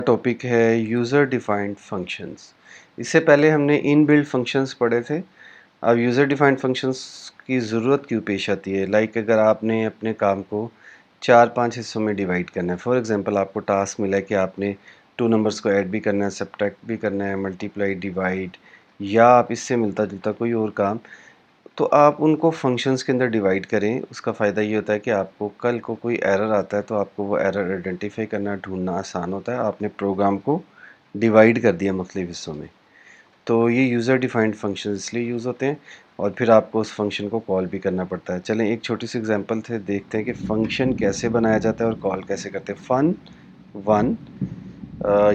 Topic है user defined functions. इससे पहले हमने इनबिल्ट फंक्शंस पढ़े थे। अब यूज़र डिफाइंड फंक्शंस की ज़रूरत क्यों पेश आती है? लाइक अगर आपने अपने काम को 4-5 हिस्सों में डिवाइड करना है। फॉर एग्जांपल आपको टास्क मिला है कि आपने 2 नंबर्स को ऐड भी करना है, सब्ट्रैक्ट भी करना है, मल्टीप्लाई, डिवाइड या आप इससे मिलता-जुलता कोई और काम, तो आप उनको फंक्शंस के अंदर डिवाइड करें। उसका फ़ायदा ये होता है कि आपको कल को कोई एरर आता है तो आपको वो एरर आइडेंटिफाई करना, ढूंढना आसान होता है। आपने प्रोग्राम को डिवाइड कर दिया मुख्तलिफ हिस्सों में। तो ये यूज़र डिफाइंड फंक्शंस इसलिए यूज़ होते हैं और फिर आपको उस फंक्शन को कॉल भी करना पड़ता है। चलें एक छोटी सी एग्जांपल से देखते हैं कि फ़ंक्शन कैसे बनाया जाता है और कॉल कैसे करते हैं। फन वन,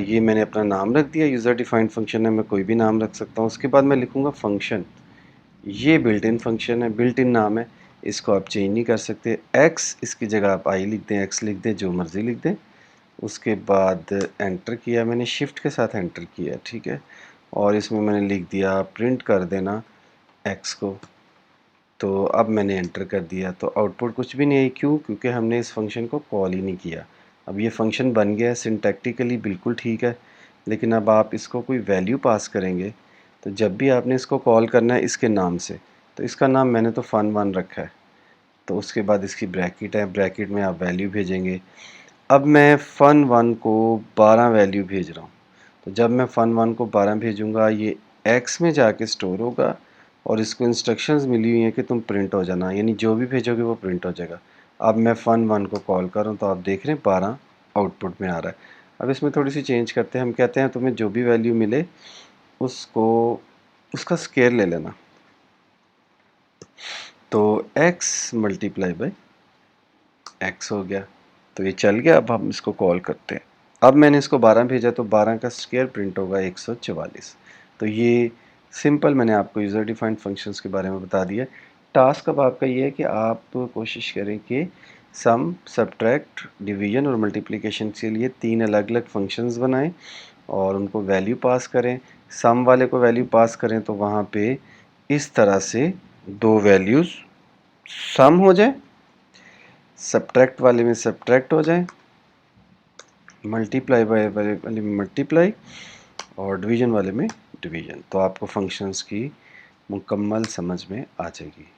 ये मैंने अपना नाम रख दिया। यूज़र डिफाइंड फंक्शन है, मैं कोई भी नाम रख सकता हूँ। उसके बाद मैं लिखूँगा फंक्शन। ये बिल्ट इन फंक्शन है, बिल्ट इन नाम है, इसको आप चेंज नहीं कर सकते। एक्स, इसकी जगह आप आई लिख दें, एक्स लिख दें, जो मर्ज़ी लिख दें। उसके बाद एंटर किया मैंने, शिफ्ट के साथ एंटर किया, ठीक है। और इसमें मैंने लिख दिया प्रिंट कर देना एक्स को। तो अब मैंने एंटर कर दिया तो आउटपुट कुछ भी नहीं आई। क्यों? क्योंकि हमने इस फंक्शन को कॉल ही नहीं किया। अब ये फंक्शन बन गया है, सिंटैक्टिकली बिल्कुल ठीक है, लेकिन अब आप इसको कोई वैल्यू पास करेंगे तो जब भी आपने इसको कॉल करना है इसके नाम से, तो इसका नाम मैंने तो फन वन रखा है, तो उसके बाद इसकी ब्रैकेट है, ब्रैकेट में आप वैल्यू भेजेंगे। अब मैं फन वन को 12 वैल्यू भेज रहा हूँ, तो जब मैं फन वन को 12 भेजूँगा ये एक्स में जाके स्टोर होगा और इसको इंस्ट्रक्शंस मिली हुई हैं कि तुम प्रिंट हो जाना, यानी जो भी भेजोगे वो प्रिंट हो जाएगा। अब मैं फन वन को कॉल कर रहा हूँ तो आप देख रहे हैं 12 आउटपुट में आ रहा है। अब इसमें थोड़ी सी चेंज करते हैं, हम कहते हैं तुम्हें जो भी वैल्यू मिले उसको उसका स्केयर ले लेना। तो x मल्टीप्लाई बाई x हो गया, तो ये चल गया। अब हम इसको कॉल करते हैं। अब मैंने इसको 12 भेजा तो 12 का स्क्वायर प्रिंट होगा 144। तो ये सिंपल मैंने आपको यूज़र डिफाइंड फंक्शंस के बारे में बता दिया। टास्क अब आपका ये है कि आप कोशिश करें कि सम, सब्ट्रैक्ट, डिवीजन और मल्टीप्लिकेशन के लिए 3 अलग-अलग फंक्शंस बनाएं और उनको वैल्यू पास करें। सम वाले को वैल्यू पास करें तो वहाँ पे इस तरह से 2 वैल्यूज़ सम हो जाए, सब्ट्रैक्ट वाले में सब्ट्रैक्ट हो जाए, मल्टीप्लाई वाले में मल्टीप्लाई और डिवीज़न वाले में डिवीज़न। तो आपको फंक्शंस की मुकम्मल समझ में आ जाएगी।